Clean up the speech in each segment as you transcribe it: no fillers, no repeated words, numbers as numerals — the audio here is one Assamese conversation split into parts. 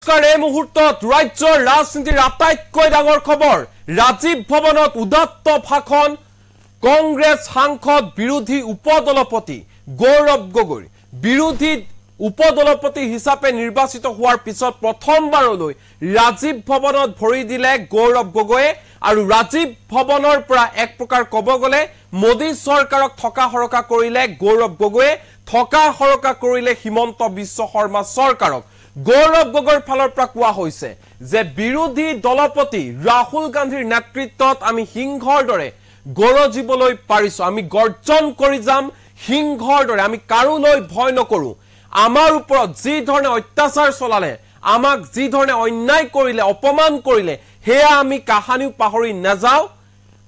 নমস্কাৰ এই মুহূৰ্তত ৰাজ্যৰ ৰাজনীতিৰ আটাইতকৈ ডাঙৰ খবৰ ৰাজীৱ ভৱনত উদাত্ত ভাষণ কংগ্ৰেছ সাংসদ বিৰোধী উপদলপতি গৌৰৱ গগৈ বিৰোধী উপদলপতি হিচাপে নিৰ্বাচিত হোৱাৰ পিছত প্ৰথমবাৰলৈ ৰাজীৱ ভৱনত ভৰি দিলে গৌৰৱ গগৈয়ে আৰু ৰাজীৱ ভৱনৰ পৰা এক প্ৰকাৰ ক'ব গলে মোদী চৰকাৰক থকা হৰকা কৰিলে গৌৰৱ গগৈয়ে থকা হৰকা কৰিলে হিমন্ত বিশ্ব শৰ্মা চৰকাৰক গৌৰৱ গগৈৰ ফালৰ পৰা কোৱা হৈছে যে বিৰোধী দলপতি ৰাহুল গান্ধীৰ নেতৃত্বত আমি সিংহৰ দৰে গৰজিবলৈ পাৰিছো আমি গৰ্জন কৰি যাম সিংহৰ দৰে আমি কাৰোলৈ ভয় নকৰো আমাৰ ওপৰত যি ধৰণে অত্যাচাৰ চলালে আমাক যি ধৰণে অন্যায় কৰিলে অপমান কৰিলে হেয়া আমি কাহানিও পাহৰি নাযাও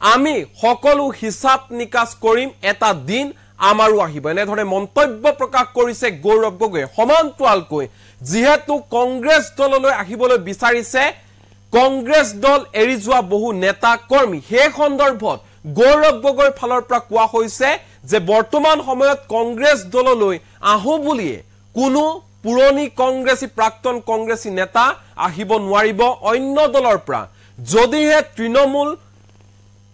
আমি সকলো হিসাব নিকাচ কৰিম এটা দিন আমাৰো আহিব এনে ধৰণে মন্তব্য প্ৰকাশ কৰিছে গৌৰৱ গগৈ সমান্তৰালকৈ যেহেতু কংগ্ৰেছ দললৈ আহিবলৈ বিচাৰিছে কংগ্ৰেছ দল এৰি যোৱা বহু নেতা কৰ্মী হে সন্দৰ্ভত গৌৰৱ গগৈৰ ফালৰ পৰা কোৱা হৈছে যে বৰ্তমান সময়ত কংগ্ৰেছ দললৈ আহো বুলিয়ে কোনো পুৰণি কংগ্ৰেছী প্ৰাক্তন কংগ্ৰেছী নেতা আহিব নোৱাৰিব অন্য দলৰ পৰা যদিহে তৃণমূল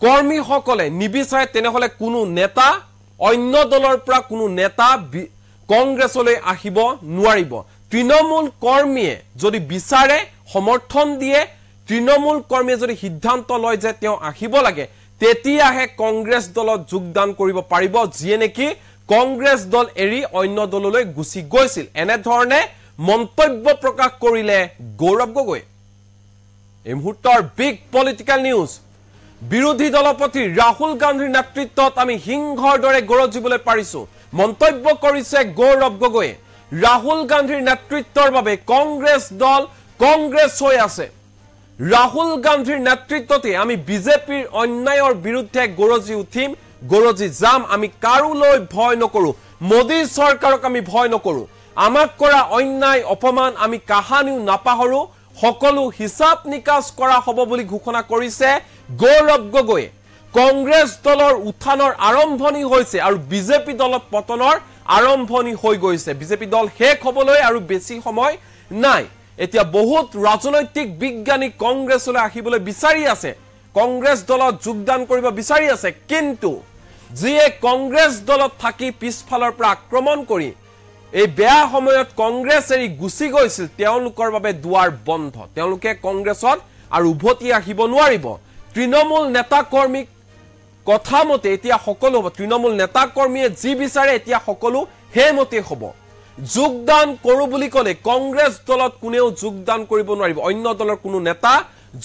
কৰ্মীসকলে নিবিচাৰে তেনেহলে কোনো নেতা অন্য দলৰ পৰা কোনো নেতা কংগ্ৰেছলৈ আহিব নোৱাৰিব তৃণমূল কৰ্মীয়ে যদি বিচাৰে সমৰ্থন দিয়ে তৃণমূল কৰ্মীয়ে যদি সিদ্ধান্ত লয় যে তেওঁ আহিব লাগে তেতিয়াহে কংগ্ৰেছ দলত যোগদান কৰিব পাৰিব যিয়ে নেকি কংগ্ৰেছ দল এৰি অন্য দললৈ গুচি গৈছিল এনে ধৰণে মন্তব্য প্ৰকাশ কৰিলে গৌৰৱ গগৈ এই মুহূৰ্তৰ বিগ পলিটিকেল নিউজ বিৰোধী দলপতি ৰাহুল গান্ধীৰ নেতৃত্বত আমি সিংহৰ দৰে গৰজিবলৈ পাৰিছো মন্তব্য কৰিছে গৌৰৱ গগৈ ৰাহুল গান্ধীৰ নেতৃত্বৰ বাবে কংগ্ৰেছ দল কংগ্ৰেছ হৈ আছে ৰাহুল গান্ধীৰ নেতৃত্বতে আমি বিজেপিৰ অন্যায়ৰ বিৰুদ্ধে গৰজি উঠিম গৰজি যাম আমি কাৰোলৈ ভয় নকৰো মোদী চৰকাৰক আমি ভয় নকৰো আমাক কৰা অন্যায় অপমান আমি কাহানিও নাপাহৰো সকলো হিসাব নিকাচ কৰা হ'ব বুলি ঘোষণা কৰিছে গৌৰৱ গগৈ কংগ্ৰেছ দলৰ উত্থানৰ আৰম্ভণি হৈছে আৰু বিজেপি দলৰ পতনৰ আৰম্ভণি হৈ গৈছে বিজেপি দল শেষ হ'বলৈ আৰু বেছি সময় নাই এতিয়া বহুত ৰাজনৈতিক বিজ্ঞানী কংগ্ৰেছলৈ আহিবলৈ বিচাৰি আছে কংগ্ৰেছ দলত যোগদান কৰিব বিচাৰি আছে কিন্তু যিয়ে কংগ্ৰেছ দলত থাকি পিছফালৰ পৰা আক্ৰমণ কৰি এই বেয়া সময়ত কংগ্ৰেছ এৰি গুচি গৈছিল তেওঁলোকৰ বাবে দুৱাৰ বন্ধ তেওঁলোকে কংগ্ৰেছত আৰু উভতি আহিব নোৱাৰিব তৃণমূল নেতা কৰ্মীক কথা মতে এতিয়া সকলো হ'ব তৃণমূল নেতা কৰ্মীয়ে যি বিচাৰে এতিয়া সকলো হেমতে হ'ব যোগদান কৰো বুলি ক'লে কংগ্ৰেছ দলত কোনেও যোগদান কৰিব নোৱাৰিব অন্য দলৰ কোনো নেতা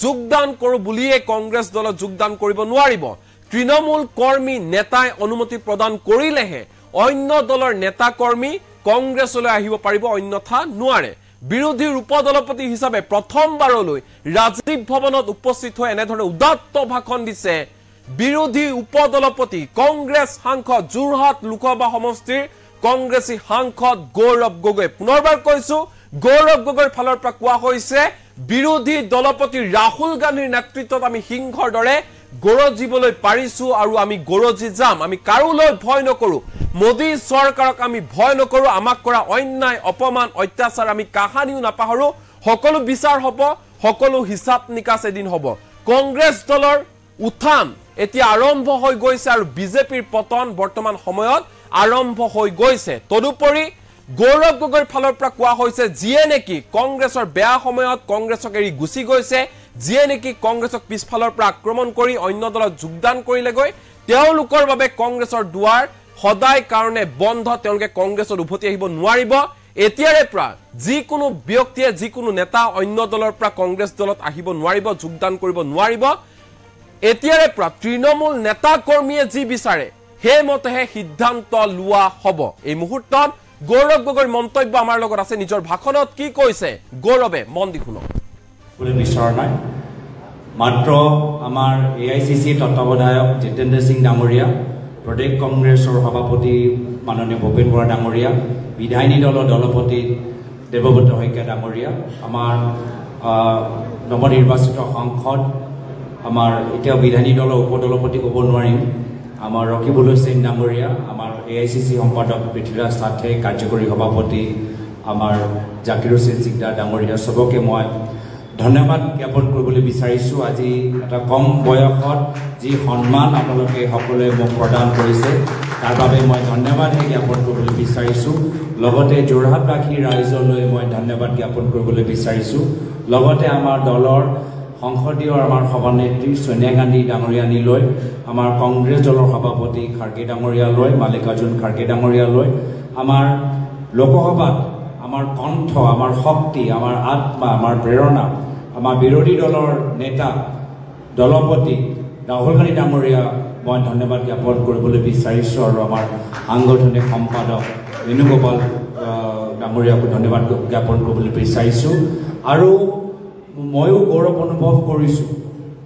যোগদান কৰো বুলিয়ে কংগ্ৰেছ দলত যোগদান কৰিব নোৱাৰিব তৃণমূল কৰ্মী নেতাই অনুমতি প্ৰদান কৰিলেহে অন্য দলৰ নেতা কৰ্মী কংগ্ৰেছলৈ আহিব পাৰিব অন্যথা নোৱাৰে বিৰোধীৰ উপদলপতি হিচাপে প্ৰথমবাৰলৈ ৰাজীৱ ভৱনত উপস্থিত হৈ এনে ধৰণে উদাত্ত ভাষণ দিছে বিৰোধী উপদলপতি কংগ্ৰেছ সাংসদ যোৰহাট লোকসভা সমষ্টিৰ কংগ্ৰেছী সাংসদ গৌৰৱ গগৈ পুনৰবাৰ কৈছো গৌৰৱ গগৈৰ ফালৰ পৰা কোৱা হৈছে বিৰোধী দলপতি ৰাহুল গান্ধীৰ নেতৃত্বত আমি সিংহৰ দৰে গৰজিবলৈ পাৰিছো আৰু আমি গৰজি যাম আমি কাৰোলৈ ভয় নকৰো মোদী চৰকাৰক আমি ভয় নকৰো আমাক কৰা অন্যায় অপমান অত্যাচাৰ আমি কাহানিও নাপাহৰো সকলো বিচাৰ হ'ব সকলো হিসাব নিকাচ এদিন হ'ব কংগ্ৰেছ দলৰ উত্থান এতিয়া আৰম্ভ হৈ গৈছে আৰু বিজেপিৰ পতন বৰ্তমান সময়ত আৰম্ভ হৈ গৈছে তদুপৰি গৌৰৱ গগৈৰ ফালৰ পৰা কোৱা হৈছে যিয়ে নেকি কংগ্ৰেছৰ বেয়া সময়ত কংগ্ৰেছক এৰি গুচি গৈছে যিয়ে নেকি কংগ্ৰেছক পিছফালৰ পৰা আক্ৰমণ কৰি অন্য দলত যোগদান কৰিলেগৈ তেওঁলোকৰ বাবে কংগ্ৰেছৰ দুৱাৰ সদায় কাৰণে বন্ধ তেওঁলোকে কংগ্ৰেছত উভতি আহিব নোৱাৰিব এতিয়াৰে পৰা যিকোনো ব্যক্তিয়ে যিকোনো নেতা অন্য দলৰ পৰা কংগ্ৰেছ দলত আহিব নোৱাৰিব যোগদান কৰিব নোৱাৰিব এতিয়াৰে পৰা তৃণমূল নেতা কৰ্মীয়ে যি বিচাৰে হেমতেহে সিদ্ধান্ত লোৱা হ'ব এই মুহূৰ্তত গৌৰৱ গগৈৰ মন্তব্য আমাৰ লগত আছে নিজৰ ভাষণত কি কৈছে গৌৰৱে মন দি শুনক কোনো বিচাৰ নাই মাত্ৰ আমাৰ এআইচিচি তত্ত্বাৱধায়ক জিতেন্দ্ৰ সিং ডাঙৰীয়া প্ৰদেশ কংগ্ৰেছৰ সভাপতি মাননীয় ভূপেন বৰা ডাঙৰীয়া বিধায়িনী দলৰ দলপতি দেৱব্ৰত শইকীয়া ডাঙৰীয়া আমাৰ নৱনিৰ্বাচিত সাংসদ আমাৰ এতিয়া বিধায়িনী দলৰ উপদলপতি ক'ব নোৱাৰিম আমাৰ ৰকিবুল হুছেইন ডাঙৰীয়া আমাৰ এআইচিচি সম্পাদক পৃথ্বীৰাজ সাথে কাৰ্যকৰী সভাপতি আমাৰ জাকিৰ হুছেইন সিকদাৰ ডাঙৰীয়া সবকে মই ধন্যবাদ জ্ঞাপন কৰিবলৈ বিচাৰিছোঁ। আজি এটা কম বয়সত যি সন্মান আপোনালোকে সকলোৱে মোক প্ৰদান কৰিছে তাৰ বাবে মই ধন্যবাদ জ্ঞাপন কৰিবলৈ বিচাৰিছোঁ। লগতে যোৰহাটবাসী ৰাইজলৈ মই ধন্যবাদ জ্ঞাপন কৰিবলৈ বিচাৰিছোঁ। লগতে আমাৰ দলৰ সংসদীয় আমাৰ সভানেত্ৰী সোনিয়া গান্ধী ডাঙৰীয়ানীলৈ, আমাৰ কংগ্ৰেছ দলৰ সভাপতি খাৰ্গে ডাঙৰীয়ালৈ, মাল্লিকাৰ্জুন খাৰ্গে ডাঙৰীয়ালৈ, আমাৰ লোকসভাত আমাৰ কণ্ঠ, আমাৰ শক্তি, আমাৰ আত্মা, আমাৰ প্ৰেৰণা, আমাৰ বিৰোধী দলৰ নেতা দলপতি ৰাহুল গান্ধী ডাঙৰীয়া মই ধন্যবাদ জ্ঞাপন কৰিবলৈ বিচাৰিছোঁ। আৰু আমাৰ সাংগঠনিক সম্পাদক বেণুগোপাল ডাঙৰীয়াকো ধন্যবাদ জ্ঞাপন কৰিবলৈ বিচাৰিছোঁ। আৰু ময়ো গৌৰৱ অনুভৱ কৰিছোঁ,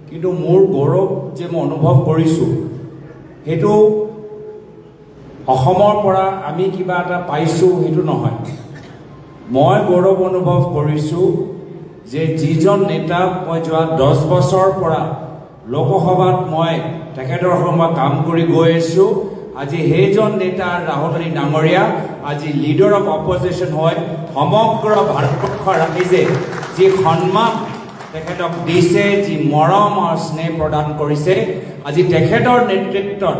কিন্তু মোৰ গৌৰৱ যে মই অনুভৱ কৰিছোঁ সেইটো অসমৰ পৰা আমি কিবা এটা পাইছোঁ সেইটো নহয়। মই গৌৰৱ অনুভৱ কৰিছোঁ যে যিজন নেতাক মই যোৱা 10 বছৰৰ পৰা লোকসভাত মই তেখেতৰ সময় কাম কৰি গৈ আছোঁ, আজি সেইজন নেতা ৰাহুল গান্ধী ডাঙৰীয়া আজি লিডাৰ অফ অপজিশ্যন হয়। সমগ্ৰ ভাৰতবৰ্ষৰ ৰাইজে যি সন্মান তেখেতক দিছে, যি মৰম আৰু স্নেহ প্ৰদান কৰিছে, আজি তেখেতৰ নেতৃত্বত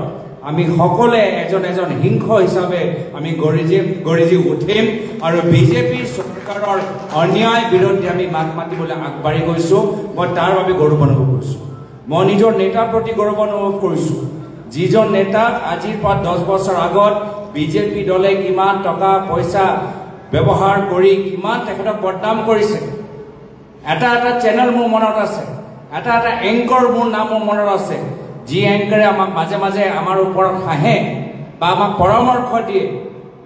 আমি সকলোৱে এজন এজন সিংহ হিচাপে আমি গৰিজি উঠিম আৰু বিজেপি চৰকাৰৰ অন্যায় বিৰুদ্ধে আমি মাত মাতিবলৈ আগবাঢ়ি গৈছোঁ। মই তাৰ বাবে গৌৰৱ অনুভৱ কৰিছোঁ। মই নিজৰ নেতাৰ প্ৰতি গৌৰৱ অনুভৱ কৰিছোঁ, যিজন নেতাক আজিৰ পৰা 10 বছৰ আগত বিজেপি দলে কিমান টকা পইচা ব্যৱহাৰ কৰি কিমান তেখেতক বদনাম কৰিছে। এটা এটা চেনেল মোৰ মনত আছে, এটা এটা এংকৰ মোৰ নাম মোৰ মনত আছে, যি এংকাৰে আমাক মাজে মাজে আমাৰ ওপৰত হাঁহে বা আমাক পৰামৰ্শ দিয়ে,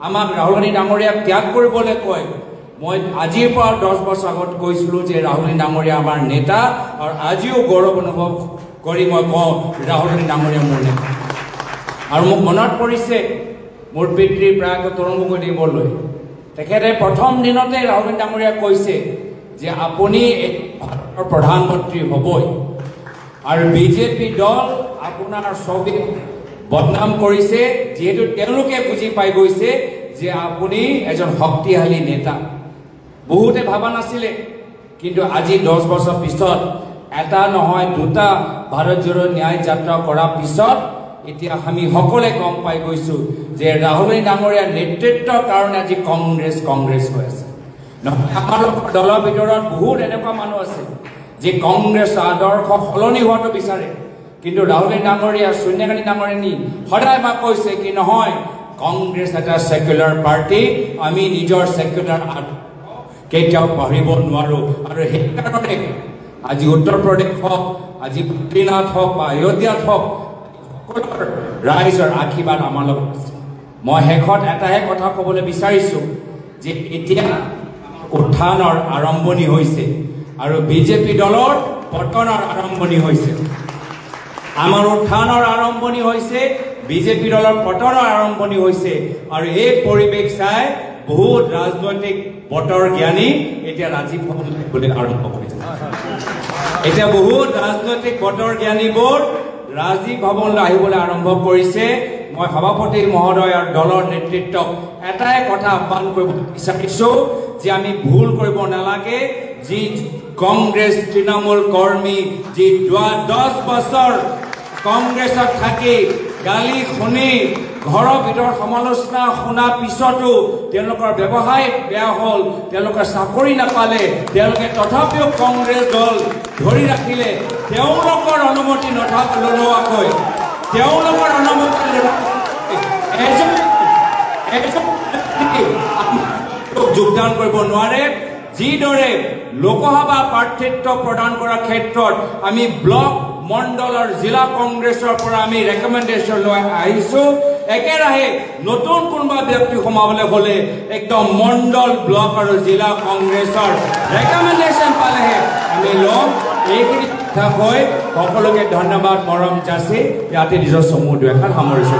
আমাক ৰাহুল গান্ধী ডাঙৰীয়াক ত্যাগ কৰিবলৈ কয়। মই আজিৰ পৰা 10 বছৰ আগত কৈছিলোঁ যে ৰাহুল গান্ধী ডাঙৰীয়া আমাৰ নেতা, আৰু আজিও গৌৰৱ অনুভৱ কৰি মই কওঁ ৰাহুল গান্ধী ডাঙৰীয়া মোৰ নেতা। আৰু মোক মনত পৰিছে মোৰ পিতৃ প্ৰয়াত তৰুণ গগৈ দেৱলৈ, তেখেতে প্ৰথম দিনতে ৰাহুল গান্ধী ডাঙৰীয়াক কৈছে যে আপুনি ভাৰতৰ প্ৰধানমন্ত্ৰী হ'বই, আৰু বিজেপি দল আপোনাৰ ছবি বদনাম কৰিছে, যিহেতু তেওঁলোকে বুজি পাই গৈছে যে আপুনি এজন শক্তিশালী নেতা। বহুতে ভাবা নাছিলে, কিন্তু আজি 10 বছৰ পিছত এটা নহয় দুটা ভাৰত জোড়ো ন্যায় যাত্ৰা কৰাৰ পিছত এতিয়া আমি সকলোৱে গম পাই গৈছোঁ যে ৰাহুল গান্ধী ডাঙৰীয়াৰ নেতৃত্বৰ কাৰণে আজি কংগ্ৰেছ হৈ আছে। আমাৰ দলৰ ভিতৰত বহুত এনেকুৱা মানুহ আছে যে কংগ্ৰেছ আদৰ্শ সলনি হোৱাটো বিচাৰে, কিন্তু ৰাহুল গান্ধী ডাঙৰীয়া সোনিয়া গান্ধী ডাঙৰীয়ানী সদায় আমাক কৈছে কি নহয়, কংগ্ৰেছ এটা সেকুলাৰ পাৰ্টি, আমি নিজৰ সেকুলাৰ কেতিয়াও পাহৰিব নোৱাৰোঁ। আৰু সেইকাৰণে আজি উত্তৰ প্ৰদেশ হওক, আজি বদ্ৰীনাথ হওক বা অযোধ্যাত হওক, সকলোৰ ৰাইজৰ আশীৰ্বাদ আমাৰ লগত আছে। মই শেষত এটাহে কথা ক'বলৈ বিচাৰিছোঁ যে এতিয়া উত্থানৰ আৰম্ভণি হৈছে আৰু বিজেপি দলৰ পতনৰ আৰম্ভণি হৈছে। আমাৰ উত্থানৰ আৰম্ভণি হৈছে, বিজেপি দলৰ পতনৰ আৰম্ভণি হৈছে। আৰু এই পৰিৱেশ চাই বহুত ৰাজনৈতিক বতৰ জ্ঞানী এতিয়া ৰাজীৱ ভৱন আহিবলৈ আৰম্ভ কৰিছে। এতিয়া বহুত ৰাজনৈতিক বতৰ জ্ঞানীবোৰ ৰাজীৱ ভৱনলৈ আহিবলৈ আৰম্ভ কৰিছে। মই সভাপতি মহোদয় আৰু দলৰ নেতৃত্বক এটাই কথা আহ্বান কৰিব বিচাৰিছোঁ যে আমি ভুল কৰিব নালাগে। যি কংগ্ৰেছ তৃণমূল কৰ্মী যি 10 বছৰ কংগ্ৰেছত থাকি গালি শুনি ঘৰৰ ভিতৰত সমালোচনা শুনাৰ পিছতো তেওঁলোকৰ ব্যৱসায় বেয়া হ'ল, তেওঁলোকে চাকৰি নাপালে, তেওঁলোকে তথাপিও কংগ্ৰেছ দল ধৰি ৰাখিলে। তেওঁলোকৰ অনুমতি নোলোৱাকৈ তেওঁলোকৰ অনুমতি যোগদান কৰিব নোৱাৰে। যিদৰে লোকসভা প্ৰাৰ্থিত্ব প্ৰদান কৰাৰ ক্ষেত্ৰত আমি ব্লক মণ্ডল আৰু জিলা কংগ্ৰেছৰ পৰা আমি ৰেকমেণ্ডেশ্যন লৈ আহিছোঁ, একেৰাহে নতুন কোনোবা ব্যক্তি সোমাবলৈ হ'লে একদম মণ্ডল ব্লক আৰু জিলা কংগ্ৰেছৰ ৰেকমেণ্ডেশ্যন পালেহে আমি ল'ম। এইখিনি কথা কৈ সকলোকে ধন্যবাদ মৰম যাচি ইয়াতে নিজৰ চমু দুএষাৰ সামৰিছোঁ।